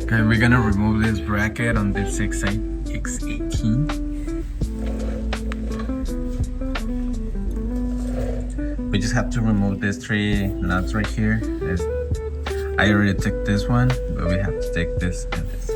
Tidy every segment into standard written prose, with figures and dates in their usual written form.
Okay, we're gonna remove this bracket on this x18. We just have to remove these 3 nuts right here. I already took this one, but we have to take this and this.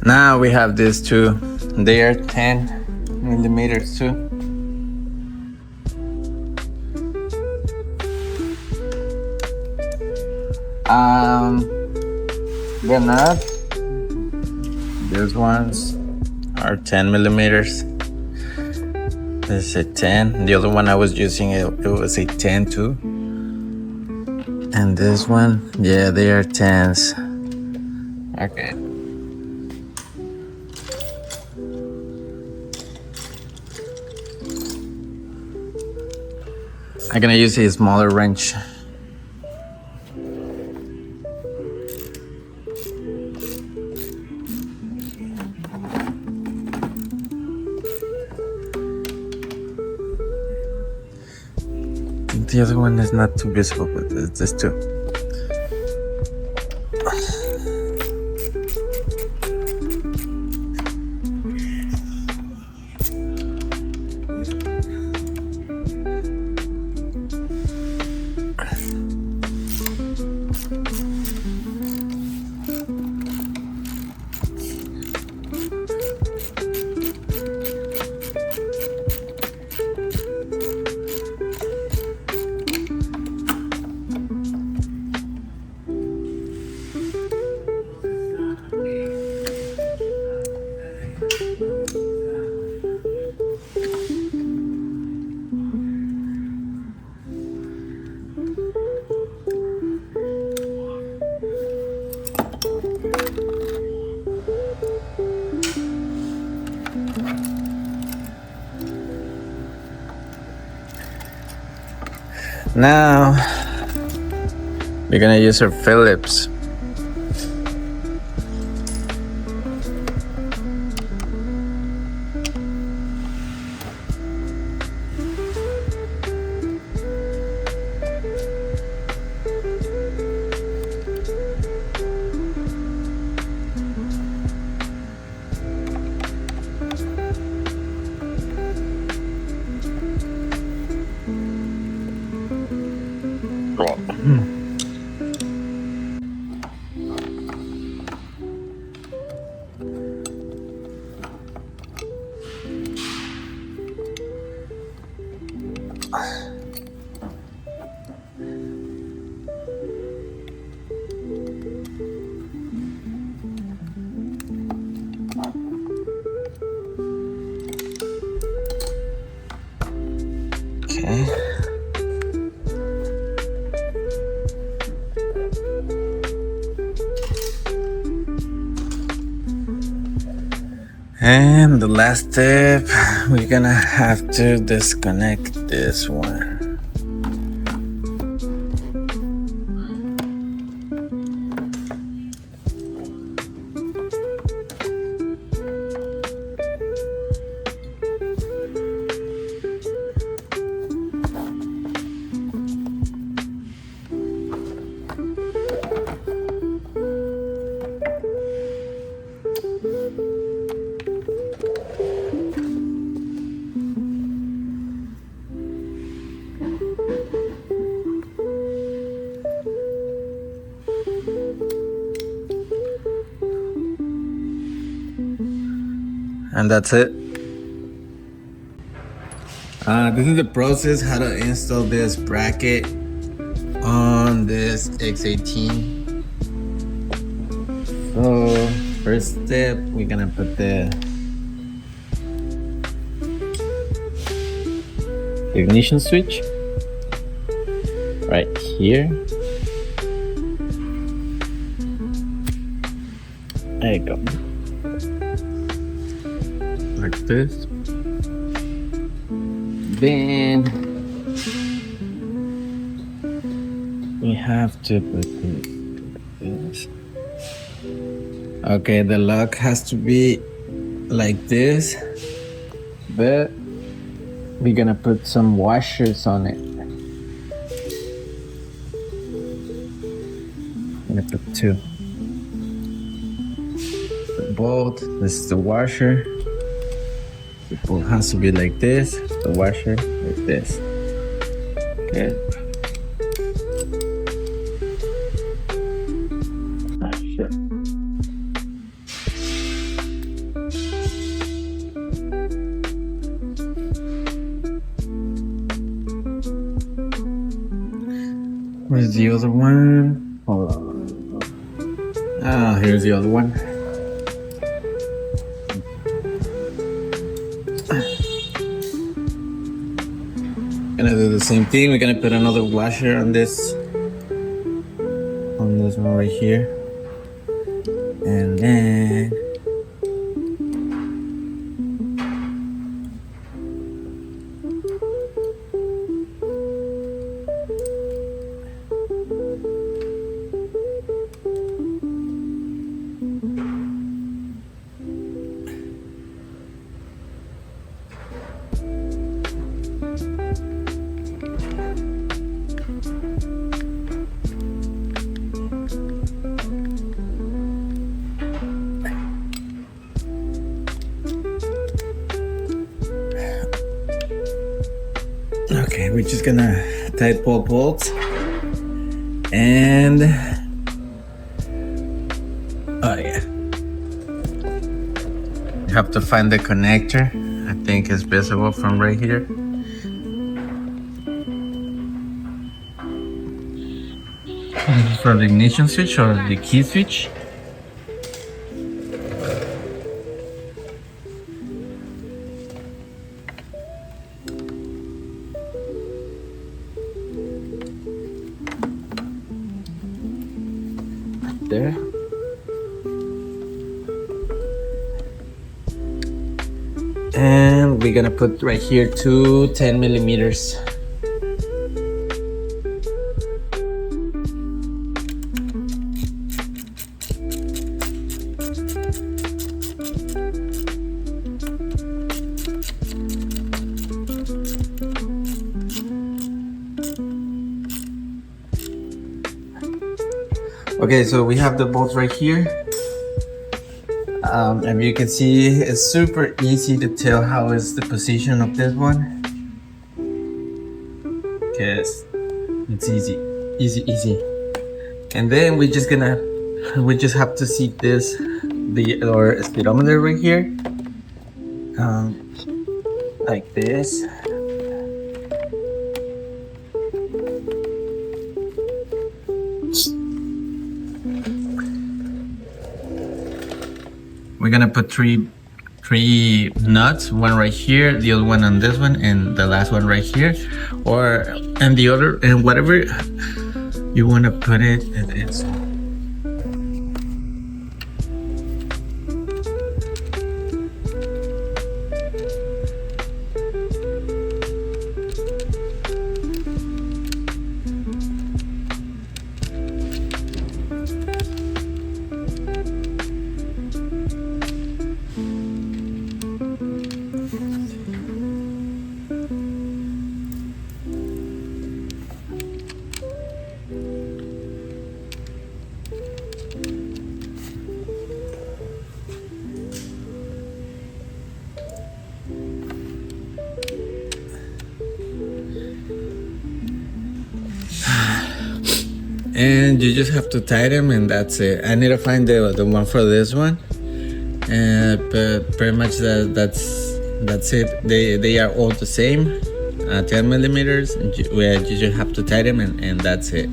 Now we have these 2. They are 10 millimeters too. They're not. These ones are 10 millimeters. This is a 10. The other one I was using, it was a 10 too. And this one, yeah, they are 10s. Okay. I'm gonna use a smaller wrench. The other one is not too visible, but it's this too. Now we're gonna use our Phillips. And the last step, we're gonna have to disconnect this one. And that's it. This is the process how to install this bracket on this x18. So first step, we're gonna put the ignition switch right here. There you go. Like this. Then we have to put this. Okay, the lock has to be like this, but we're gonna put some washers on it. I'm gonna put 2. The bolt, this is the washer. The bolt has to be like this, the washer like this. Okay. Ah, shit. Where's the other one? Hold on. Ah, here's the other one. Gonna do the same thing. We're gonna put another washer on this one right here, and then okay, we're just gonna tight both bolts, and oh yeah, you have to find the connector. I think it's visible from right here. This is for the ignition switch or the key switch. There. And we're gonna put right here 2 10 millimeters. Okay, so we have the bolts right here. And you can see it's super easy to tell how is the position of this one. Because it's easy. And then we just have to see this, our speedometer right here. Like this. We're gonna put three nuts, one right here, the other one on this one, and the last one right here, and the other, and whatever you want to put it. It's and you just have to tie them, and that's it. I need to find the one for this one, but pretty much that's it. They are all the same, 10 millimeters, and you just have to tie them, and that's it.